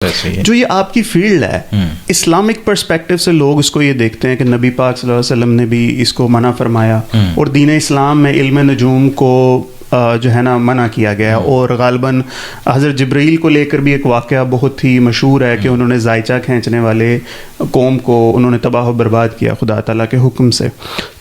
جو یہ آپ کی فیلڈ ہے اسلامک پرسپیکٹو سے لوگ اس کو یہ دیکھتے ہیں کہ نبی پاک صلی اللہ علیہ وسلم نے بھی اس کو منع فرمایا اور دین اسلام میں علم نجوم کو جو ہے نا منع کیا گیا، اور غالباً حضرت جبرائیل کو لے کر بھی ایک واقعہ بہت ہی مشہور ہے کہ انہوں نے ذائچہ کھینچنے والے قوم کو انہوں نے تباہ و برباد کیا خدا تعالیٰ کے حکم سے.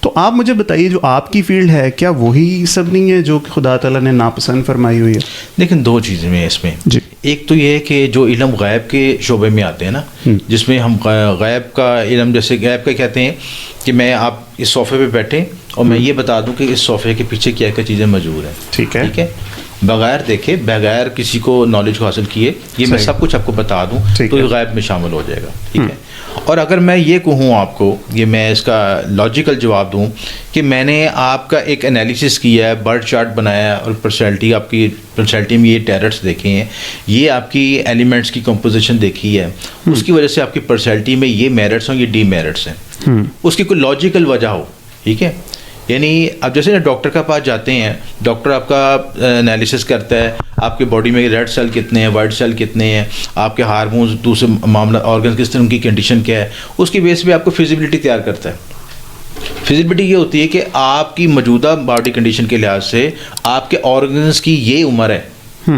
تو آپ مجھے بتائیے جو آپ کی فیلڈ ہے کیا وہی سب نہیں ہے جو خدا تعالیٰ نے ناپسند فرمائی ہوئی ہے؟ لیکن دو چیزیں ہیں اس میں جی. ایک تو یہ ہے کہ جو علم غیب کے شعبے میں آتے ہیں نا، جس میں ہم غیب کا علم، جیسے غیب کا کہتے ہیں کہ میں آپ اس صوفے پہ بیٹھیں اور میں یہ بتا دوں کہ اس صوفے کے پیچھے کیا کیا چیزیں موجود ہیں. ٹھیک ہے، بغیر دیکھے، بغیر کسی کو نالج کو حاصل کیے یہ میں سب کچھ آپ کو بتا دوں تو یہ غیب میں شامل ہو جائے گا. ٹھیک ہے. اور اگر میں یہ کہوں آپ کو، یہ میں اس کا لاجیکل جواب دوں کہ میں نے آپ کا ایک انالیسس کیا ہے، برڈ چارٹ بنایا اور پرسنالٹی، آپ کی پرسنالٹی میں یہ ٹیرٹس دیکھے ہیں، یہ آپ کی ایلیمنٹس کی کمپوزیشن دیکھی ہے، اس کی وجہ سے آپ کی پرسنالٹی میں یہ میرٹس ہوں، یہ ڈی میرٹس ہیں، اس کی کوئی لاجیکل وجہ ہو. ٹھیک ہے. یعنی اب جیسے نا ڈاکٹر کے پاس جاتے ہیں، ڈاکٹر آپ کا انالیسس کرتا ہے، آپ کے باڈی میں ریڈ سیل کتنے ہیں، وائٹ سیل کتنے ہیں، آپ کے ہارمونز، دوسرے معاملہ آرگنز کس طرح، ان کی کنڈیشن کیا ہے، اس کی بیس پہ آپ کو فیزیبلٹی تیار کرتا ہے. فیزیبلٹی یہ ہوتی ہے کہ آپ کی موجودہ باڈی کنڈیشن کے لحاظ سے آپ کے آرگنز کی یہ عمر ہے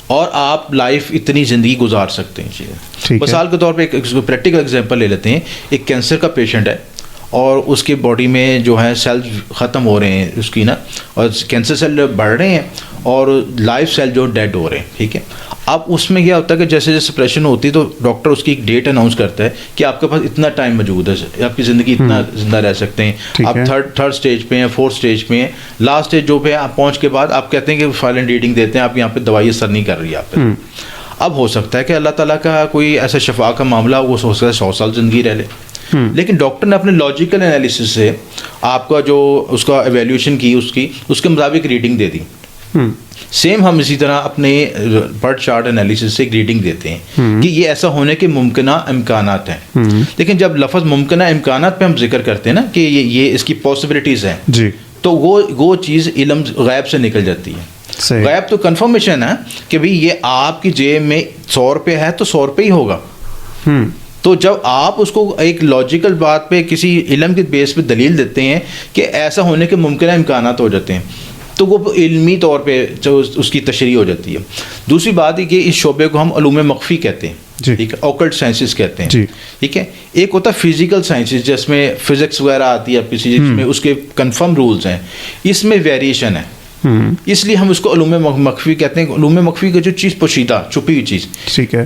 اور آپ لائف اتنی زندگی گزار سکتے ہیں. مثال کے طور پہ ایک پریکٹیکل ایگزامپل لے لیتے ہیں. ایک کینسر کا پیشنٹ ہے اور اس کے باڈی میں جو ہے سیل ختم ہو رہے ہیں اس کی نا، اور کینسر سیل بڑھ رہے ہیں اور لائف سیل جو ڈیڈ ہو رہے ہیں. ٹھیک ہے. اب اس میں کیا ہوتا ہے کہ جیسے جیسے سپریشن ہوتی ہے تو ڈاکٹر اس کی ایک ڈیٹ اناؤنس کرتا ہے کہ آپ کے پاس اتنا ٹائم موجود ہے، آپ کی زندگی اتنا زندہ رہ سکتے ہیں، آپ تھرڈ اسٹیج پہ ہیں، فورتھ اسٹیج پہ ہیں، لاسٹ اسٹیج جو پہ آپ پہنچ کے بعد آپ کہتے ہیں کہ فائنل ریڈنگ دیتے ہیں، آپ یہاں پہ دوائی اثر نہیں کر رہی آپ پہ. اب ہو سکتا ہے کہ اللہ تعالیٰ کا کوئی ایسا شفا کا معاملہ، وہ ہو سکتا ہے 100 سال زندگی رہ لے، لیکن ڈاکٹر نے اپنے لاجیکل انالیسس سے آپ کا جو اس کا ایویلیوشن کی، اس کے مطابق ریڈنگ دے دی. سیم ہم اسی طرح اپنے برڈ چارٹ انالیسس سے ایک ریڈنگ دیتے ہیں کہ یہ ایسا ہونے کے ممکنہ امکانات ہیں. لیکن جب لفظ ممکنہ امکانات پہ ہم ذکر کرتے ہیں نا کہ یہ اس کی پاسبلٹیز ہیں، تو وہ چیز علم غیب سے نکل جاتی ہے. غیب تو کنفرمیشن ہے کہ بھئی یہ آپ کی جیب میں 100 روپے ہے تو 100 روپے ہی ہوگا. تو جب آپ اس کو ایک لاجیکل بات پہ کسی علم کے بیس پہ دلیل دیتے ہیں کہ ایسا ہونے کے ممکنہ امکانات ہو جاتے ہیں، تو وہ علمی طور پہ جو اس کی تشریح ہو جاتی ہے. دوسری بات ہے کہ اس شعبے کو ہم علوم مخفی کہتے ہیں. ٹھیک ہے. اوکلٹ سائنسز کہتے ہیں. ٹھیک ہے. ایک ہوتا ہے فزیکل سائنسز جس میں فزکس وغیرہ آتی ہے، فزکس میں اس کے کنفرم رولز ہیں، اس میں ویریشن ہے، اس لیے ہم اس کو علوم مخفی کہتے ہیں. علوم مخفی کی جو چیز پوشیدہ، چھپی ہوئی چیز.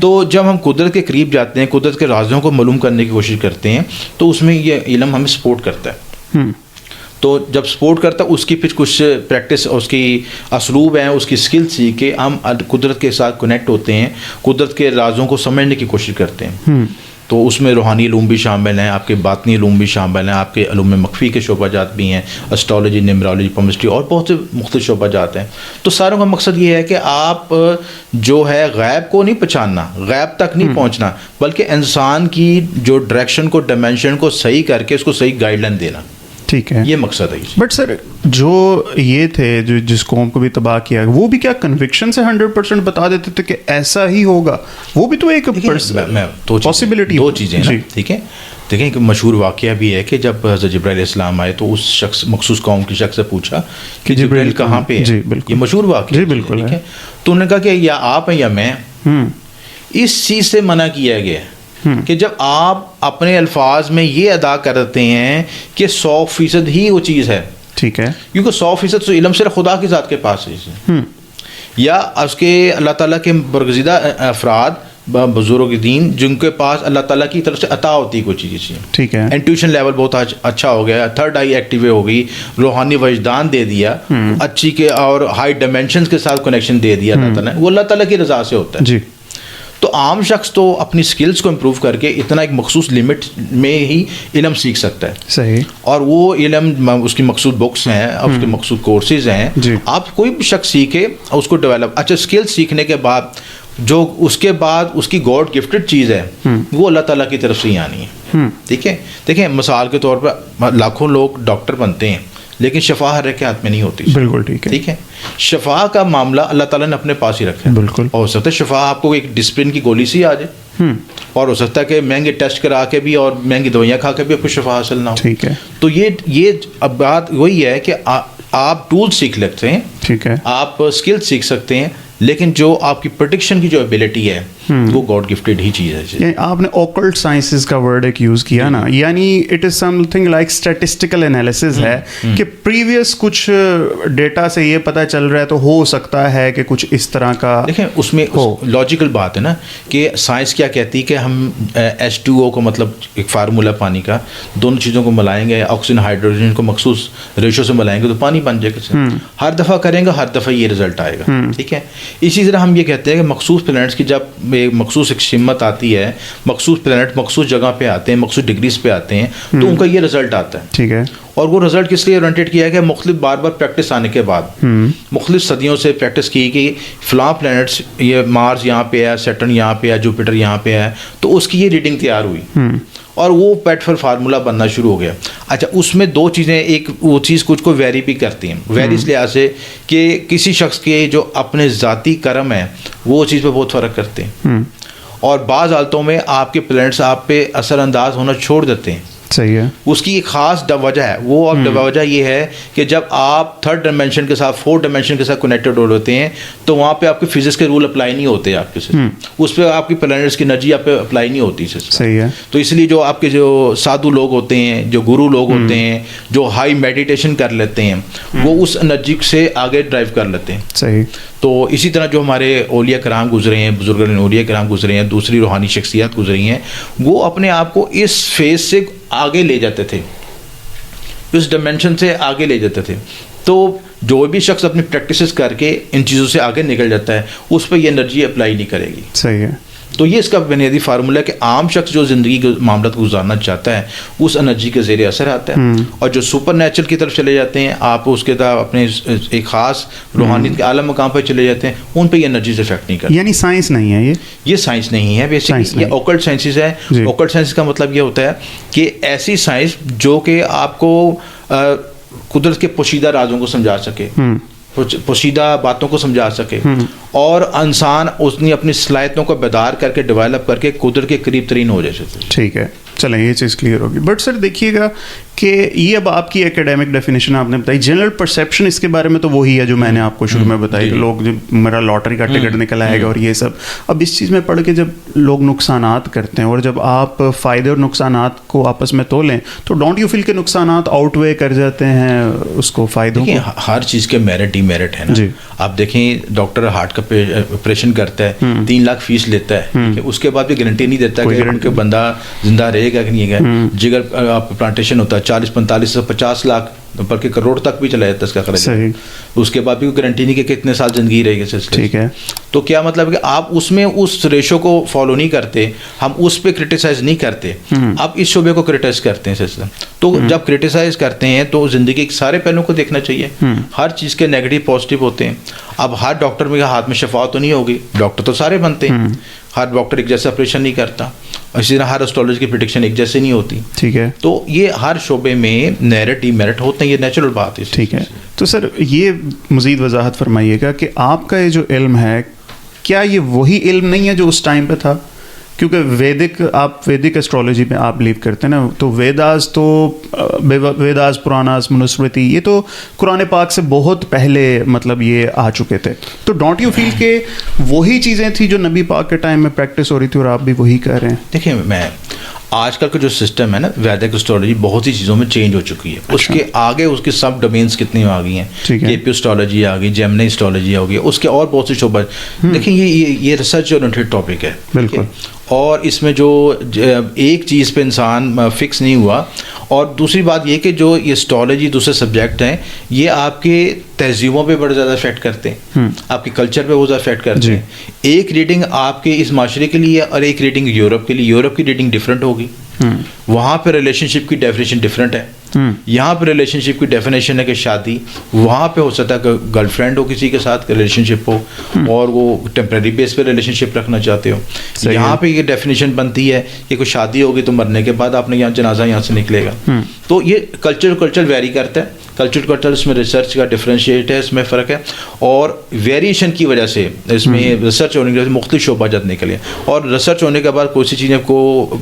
تو جب ہم قدرت کے قریب جاتے ہیں، قدرت کے رازوں کو معلوم کرنے کی کوشش کرتے ہیں، تو اس میں یہ علم ہمیں سپورٹ کرتا ہے. تو جب سپورٹ کرتا ہے، اس کی پھر کچھ پریکٹس، اس کی اسلوب ہیں، اس کی اسکل سیکھ کے ہم قدرت کے ساتھ کنیکٹ ہوتے ہیں، قدرت کے رازوں کو سمجھنے کی کوشش کرتے ہیں. تو اس میں روحانی علوم بھی شامل ہیں، آپ کے باطنی علوم بھی شامل ہیں، آپ کے علوم مخفی کے شعبہ جات بھی ہیں، اسٹرالوجی، نیمرولوجی، پمسٹری اور بہت سے مختلف شعبہ جات ہیں. تو ساروں کا مقصد یہ ہے کہ آپ جو ہے غیب کو نہیں پہچاننا، غیب تک نہیں پہنچنا، بلکہ انسان کی جو ڈائریکشن کو، ڈائمینشن کو صحیح کر کے اس کو صحیح گائیڈ لائن دینا. ٹھیک ہے. یہ مقصد ہے. بٹ سر جو یہ تھے جو جس قوم کو بھی تباہ کیا، وہ بھی کیا کنوکشن سے 100% بتا دیتے تھے کہ ایسا ہی ہوگا؟ وہ بھی تو ایک پاسبلٹی. دو چیزیں ہیں. ٹھیک ہے. دیکھیں ایک مشہور واقعہ بھی ہے کہ جب حضرت جبرائیل علیہ السلام آئے تو اس شخص، مخصوص قوم کے شخص سے پوچھا کہ جبرائیل کہاں پہ ہے. یہ مشہور واقعہ. جی بالکل. ٹھیک ہے. تو انہوں نے کہا کہ یا آپ ہیں یا میں. اس چیز سے منع کیا گیا ہے کہ جب آپ اپنے الفاظ میں یہ ادا کرتے ہیں کہ 100% ہی وہ چیز ہے. ٹھیک ہے. کیونکہ 100% تو علم صرف خدا کی ذات کے پاس ہے، یا اس کے اللہ تعالیٰ کے برگزیدہ افراد، بزرگ دین، جن کے پاس اللہ تعالیٰ کی طرف سے عطا ہوتی ہے کوئی چیز. ٹھیک ہے. انٹیویشن لیول بہت اچھا ہو گیا، تھرڈ آئی ایکٹیو ہو گئی، روحانی وجدان دے دیا، اچھی کے اور ہائی ڈائمینشنز کے ساتھ کنیکشن دے دیا اللہ تعالیٰ نے. وہ اللہ تعالیٰ کی رضا سے ہوتا ہے. جی. تو عام شخص تو اپنی سکلز کو امپروو کر کے اتنا ایک مخصوص لمٹ میں ہی علم سیکھ سکتا ہے. صحیح. اور وہ علم اس کی مخصوص بکس ہیں، اس کے مخصوص کورسز ہیں. آپ کوئی بھی شخص سیکھے، اس کو ڈیولپ، اچھا اسکل سیکھنے کے بعد جو اس کے بعد اس کی گاڈ گفٹڈ چیز ہے وہ اللہ تعالیٰ کی طرف سے ہی آنی ہے. ٹھیک ہے. دیکھیں مثال کے طور پر لاکھوں لوگ ڈاکٹر بنتے ہیں، لیکن شفا ہر ایک کے ہاتھ میں نہیں ہوتی. بالکل ٹھیک ہے. ٹھیک ہے. شفا کا معاملہ اللہ تعالیٰ نے اپنے پاس ہی رکھا ہے. بالکل. اور ہو سکتا ہے شفا آپ کو ایک ڈسپلن کی گولی سے آ جائے, اور ہو سکتا ہے کہ مہنگے ٹیسٹ کرا کے بھی اور مہنگی دوائیاں کھا کے بھی آپ کو شفا حاصل نہ ہو. ٹھیک ہے. تو یہ اب بات وہی ہے کہ آپ ٹول سیکھ لیتے ہیں, ٹھیک ہے, آپ اسکل سیکھ سکتے ہیں, لیکن جو آپ کی پروڈکشن کی جو ایبلٹی ہے وہ گاڈ گفٹیڈ ہی چیز ہے. یعنی آپ نے اوکلٹ سائنسز کا ورڈ ایک یوز کیا نا, یعنی it is some thing like statistical analysis ہے کہ پریویس کچھ ڈیٹا سے یہ پتہ چل رہا ہے تو ہو سکتا ہے کہ کچھ اس طرح کا. دیکھیں اس میں لاجیکل بات ہے نا کہ سائنس کیا کہتی ہے کہ ہم H2O کو, مطلب ایک فارمولا پانی کا, دونوں چیزوں کو ملائیں گے, آکسیجن ہائیڈروجن کو مخصوص ریشو سے ملائیں گے تو پانی بن جائے گا. ہر دفعہ کریں گے, ہر دفعہ یہ رزلٹ آئے گا. ٹھیک ہے. اسی طرح ہم یہ کہتے ہیں کہ مخصوص پلانٹس کی جب مخصوص ایک شمت آتی ہے, مخصوص پلانٹ مخصوص جگہ پہ آتے ہیں, مخصوص ڈگریز پہ آتے ہیں, تو ان کا یہ رزلٹ آتا ہے. ٹھیک ہے. اور وہ رزلٹ کس لیے اورینٹیڈ کیا ہے کہ مختلف بار بار پریکٹس آنے کے بعد, مختلف صدیوں سے پریکٹس کی کہ فلاں پلانٹس, یہ مارس یہاں پہ ہے, سیٹرن یہاں پہ ہے, جوپیٹر یہاں پہ ہے, تو اس کی یہ ریڈنگ تیار ہوئی اور وہ پیٹفل فارمولا بننا شروع ہو گیا. اچھا, اس میں دو چیزیں, ایک وہ چیز کچھ کو ویری بھی کرتی ہیں, ویری اس لحاظ سے کہ کسی شخص کے جو اپنے ذاتی کرم ہے وہ چیز پہ بہت فرق کرتے ہیں, اور بعض حالتوں میں آپ کے پلانٹس آپ پہ اثر انداز ہونا چھوڑ دیتے ہیں. صحیح ہے. اس کی ایک خاص وجہ ہے, وہ اب وجہ یہ ہے کہ جب آپ تھرڈ ڈائمینشن کے ساتھ فورتھ ڈائمینشن کے ساتھ کنیکٹڈ ہوتے ہیں تو وہاں پہ آپ کے فزکس کے رول اپلائی نہیں ہوتے آپ کے ساتھ, اس پہ آپ کی پلانٹس کی انرجی آپ پہ اپلائی نہیں ہوتی. صحیح ہے. تو اس لیے جو آپ کے جو سادھو لوگ ہوتے ہیں, جو گرو لوگ ہوتے ہیں, جو ہائی میڈیٹیشن کر لیتے ہیں, وہ اس انرجی سے آگے ڈرائیو کر لیتے ہیں. صحیح. تو اسی طرح جو ہمارے اولیاء کرام گزرے ہیں, بزرگان اولیاء کرام گزرے ہیں, دوسری روحانی شخصیات گزری ہیں, وہ اپنے آپ کو اس فیز سے آگے لے جاتے تھے, اس ڈائمینشن سے آگے لے جاتے تھے. تو جو بھی شخص اپنی پریکٹسز کر کے ان چیزوں سے آگے نکل جاتا ہے اس پہ یہ انرجی اپلائی نہیں کرے گی. صحیح ہے. تو یہ اس کا بنیادی فارمولہ ہے کہ عام شخص جو زندگی کے معاملات گزارنا چاہتا ہے اس انرجی کے زیر اثر آتا ہے, اور جو سپر نیچرل کی طرف چلے جاتے ہیں, آپ اس کے طرف اپنے ایک خاص روحانیت کے اعلیٰ مقام پہ چلے جاتے ہیں, ان پہ یہ انرجی سے افیکٹ نہیں کرتا. یعنی سائنس نہیں ہے یہ سائنس نہیں ہے, بیسکلی یہ اوکلٹ سائنسز ہے. اوکلٹ سائنس کا مطلب یہ ہوتا ہے کہ ایسی سائنس جو کہ آپ کو قدرت کے پوشیدہ رازوں کو سمجھا سکے, پوشیدہ باتوں کو سمجھا سکے, اور انسان اس نے اپنی صلاحیتوں کو بیدار کر کے ڈیولپ کر کے قدرت کے قریب ترین ہو جائے. ٹھیک ہے, چلیں یہ چیز کلیئر ہوگی. بٹ سر دیکھیے گا کہ یہ اب آپ کی ایکیڈیمک ڈیفینیشن آپ نے بتائی, جنرل پرسیپشن اس کے بارے میں تو وہی ہے جو میں نے آپ کو شروع میں بتائی کہ لوگ میرا لاٹری کا ٹکٹ نکل آئے گا اور یہ سب. اب اس چیز میں پڑھ کے جب لوگ نقصانات کرتے ہیں اور جب آپ فائدے اور نقصانات کو آپس میں تولیں تو ڈونٹ یو فیل کہ نقصانات آؤٹ وے کر جاتے ہیں اس کو فائدوں کو؟ ہر چیز کے میرٹ ڈی میرٹ ہے نا. آپ دیکھیں ڈاکٹر ہارٹ کا آپریشن کرتا ہے, 3 لاکھ فیس لیتا ہے, اس کے بعد بھی گارنٹی نہیں دیتا کہ بندہ زندہ رہے گا کہ نہیں گا. جگر آپ پلانٹیشن ہوتا ہے 40-45 سے 50 لاکھ بلکہ کروڑ تک بھی چلا جاتا ہے اس کا خرچ, اس کے بعد بھی کوئی گارنٹی نہیں کہ کتنے سال زندگی رہے گی. ٹھیک ہے. تو کیا مطلب کہ آپ اس میں اس ریشو کو فالو نہیں کرتے, ہم اس پہ کرٹیسائز نہیں کرتے, آپ اس شعبے کو کرٹیسائز کرتے ہیں سلسلہ. تو جب کرٹیسائز کرتے ہیں تو زندگی کے سارے پہلوؤں کو دیکھنا چاہیے, ہر چیز کے نیگیٹو پازیٹیو ہوتے ہیں. اب ہر ڈاکٹر میں ہاتھ میں شفا تو نہیں ہوگی, ڈاکٹر تو سارے بنتے ہیں, ہر ڈاکٹر ایک جیسا آپریشن نہیں کرتا, اسی طرح ہر اسٹرالوجی کی پریڈکشن ایک جیسے نہیں ہوتی. ٹھیک ہے. تو یہ ہر شعبے میں میرٹ ڈی میرٹ ہوتے ہیں, یہ نیچرل بات ہے. ٹھیک ہے. تو سر یہ مزید وضاحت فرمائیے گا کہ آپ کا یہ جو علم ہے کیا یہ وہی علم نہیں ہے جو اس ٹائم پہ تھا؟ کیونکہ ویدک اسٹرالوجی میں آپ بلیو کرتے ہیں نا, تو ویداز پراناز منوسمرتی یہ تو قرآن پاک سے بہت پہلے مطلب یہ آ چکے تھے. تو ڈونٹ یو فیل کہ وہی چیزیں تھیں جو نبی پاک کے ٹائم میں پریکٹس ہو رہی تھی اور آپ بھی وہی کر رہے ہیں؟ دیکھیں, میں آج کل کا جو سسٹم ہے نا ویدک اسٹرالوجی بہت سی چیزوں میں چینج ہو چکی ہے. اس کے آگے اس کے سب ڈومینس کتنے آ گئی ہیں, کیپیو اسٹرالوجی آ گئی, جیمنی اسٹرالوجی آ گئی, اس کے اور بہت سے شعبے. دیکھیں یہ ریسرچ اورینٹیڈ ٹاپک ہے. بالکل. اور اس میں جو ایک چیز پہ انسان فکس نہیں ہوا, اور دوسری بات یہ کہ جو یہ اسٹرالوجی دوسرے سبجیکٹ ہیں یہ آپ کے تہذیبوں پہ بڑا زیادہ افیکٹ کرتے ہیں, آپ کے کلچر پہ بہت زیادہ افیکٹ کرتے ہیں. ایک ریڈنگ آپ کے اس معاشرے کے لیے اور ایک ریڈنگ یورپ کے لیے, یورپ کی ریڈنگ ڈفرینٹ ہوگی, وہاں پہ ریلیشن شپ کی ڈیفینیشن ڈفرینٹ ہے. یہاں پہ ریلیشن شپ کی ڈیفینیشن ہے کہ شادی, وہاں پہ ہو سکتا ہے کہ گرل فرینڈ ہو کسی کے ساتھ ریلیشن شپ ہو, اور وہ ٹیمپریری بیس پہ ریلیشن شپ رکھنا چاہتے ہو. یہاں پہ یہ ڈیفینیشن بنتی ہے کہ کوئی شادی ہوگی تو مرنے کے بعد آپ نے یہاں جنازہ یہاں سے نکلے گا. تو یہ کلچر ویری کرتا ہے. کلچر اس میں ریسرچ کا ڈفرینشیٹ ہے، اس میں فرق ہے، اور ویریشن کی وجہ سے اس میں ریسرچ ہونے کی وجہ سے مختلف شعبہ جات نکلے، اور ریسرچ ہونے کے بعد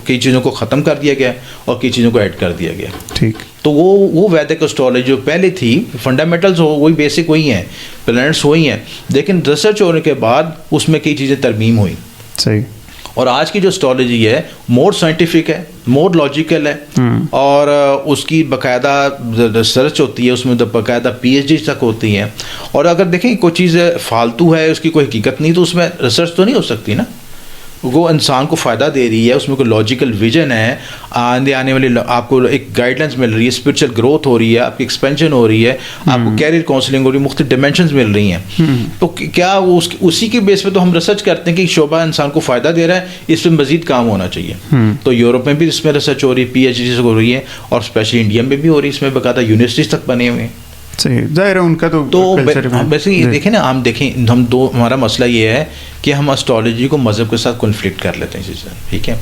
کئی چیزوں کو ختم کر دیا گیا اور کئی چیزوں کو ایڈ کر دیا گیا. ٹھیک. تو وہ ویدک اسٹرالوجی جو پہلے تھی، فنڈامنٹلز وہی بیسک وہی ہیں، پلانٹس وہی ہیں، لیکن ریسرچ ہونے کے بعد اس میں کئی چیزیں ترمیم ہوئی. صحیح. اور آج کی جو اسٹرالوجی ہے مور سائنٹیفک ہے، مور لاجیکل ہے، اور اس کی باقاعدہ ریسرچ ہوتی ہے، اس میں باقاعدہ PhD تک ہوتی ہیں. اور اگر دیکھیں کوئی چیز فالتو ہے، اس کی کوئی حقیقت نہیں، تو اس میں ریسرچ تو نہیں ہو سکتی نا. وہ انسان کو فائدہ دے رہی ہے، اس میں کوئی لاجیکل ویژن ہے، آنے والے آپ کو ایک گائیڈ لائنس مل رہی ہے، اسپرچل گروتھ ہو رہی ہے، آپ کی ایکسپینشن ہو رہی ہے، آپ کو کیریئر کاؤنسلنگ ہو رہی ہے، مختلف ڈائمینشنز مل رہی ہیں. تو کیا اسی کے بیس پہ تو ہم ریسرچ کرتے ہیں کہ شعبہ انسان کو فائدہ دے رہا ہے، اس پہ مزید کام ہونا چاہیے. تو یورپ میں بھی اس میں ریسرچ ہو رہی ہے، PhD ہو رہی ہے، اور اسپیشلی انڈیا میں بھی ہو رہی ہے، اس میں باقاعدہ یونیورسٹیز تک بنے ہوئے ہیں. صحیح. ظاہر ہے ان کا تو ویسے یہ دیکھیں نا، ہمارا مسئلہ یہ ہے کہ ہم اسٹرالوجی کو مذہب کے ساتھ کنفلکٹ کر لیتے ہیں چیزیں. ٹھیک ہے.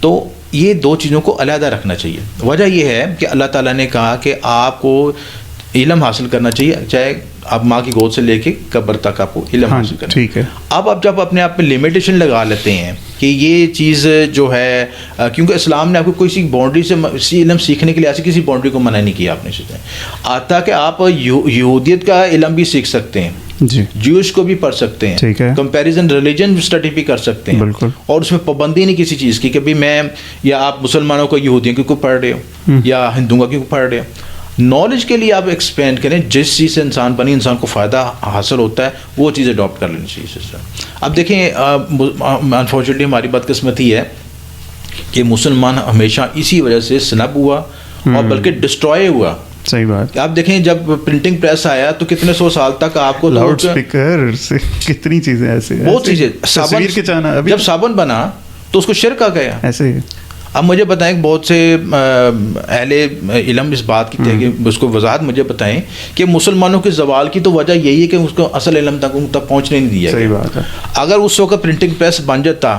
تو یہ دو چیزوں کو علیحدہ رکھنا چاہیے. وجہ یہ ہے کہ اللہ تعالیٰ نے کہا کہ آپ کو علم حاصل کرنا چاہیے، چاہے آپ ماں کی گود سے لے کے قبر تک آپ کو علم حاصل کرنا. ٹھیک ہے. اب آپ جب اپنے آپ پہ لمیٹیشن لگا لیتے ہیں کہ یہ چیز جو ہے، کیونکہ اسلام نے آپ کو کسی باؤنڈری سے علم سیکھنے کے لیے ایسی کسی باؤنڈری کو منع نہیں کیا آپ نے چیزیں. آتا کہ آپ یہودیت کا علم بھی سیکھ سکتے ہیں، جی، جیوش کو بھی پڑھ سکتے ہیں، ٹھیک ہے، کمپیریزن ریلیجن اسٹڈی بھی کر سکتے ہیں، بالکل. اور اس میں پابندی نہیں کسی چیز کی کہ بھی میں یا آپ مسلمانوں کو یہودیوں کی کیوں پڑھ رہے ہو یا ہندوؤں کا کیوں پڑھ رہے ہو. نالج کے لیے آپ ایکسپینڈ کریں، جس چیز سے انسان بنی، انسان کو فائدہ حاصل ہوتا ہے، وہ چیزیں اڈاپٹ کر لینی چاہیے سسٹم. اب دیکھیں انفارچونیٹلی ہماری بدقسمتی ہے کہ مسلمان ہمیشہ اسی وجہ سے سنب ہوا اور بلکہ ڈسٹروائے ہوا. صحیح بات. آپ دیکھیں جب پرنٹنگ پریس آیا تو کتنے سو سال تک آپ کو لاؤڈ اسپیکر سے کتنی چیزیں ایسے بہت چیزیں، تصویر کے چانا، جب صابن بنا تو اس کو شرک آ گیا ایسے. اب مجھے بتائیں بہت سے اہل علم اس بات کی تھے کہ اس کو وضاحت مجھے بتائیں کہ مسلمانوں کے زوال کی تو وجہ یہی ہے کہ اس کو اصل علم تک پہنچنے نہیں دیا. صحیح بات ہے. اگر اس وقت پرنٹنگ پریس بن جاتا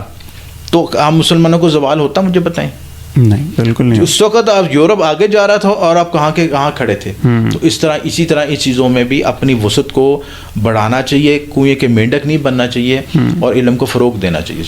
تو ہم مسلمانوں کو زوال ہوتا؟ مجھے بتائیں. نہیں، بالکل نہیں. اس وقت آپ یورپ آگے جا رہا تھا اور آپ کہاں کھڑے تھے. تو اسی طرح اس چیزوں میں بھی اپنی وسعت کو بڑھانا چاہیے، کنویں کے مینڈک نہیں بننا چاہیے، اور علم کو فروغ دینا چاہیے.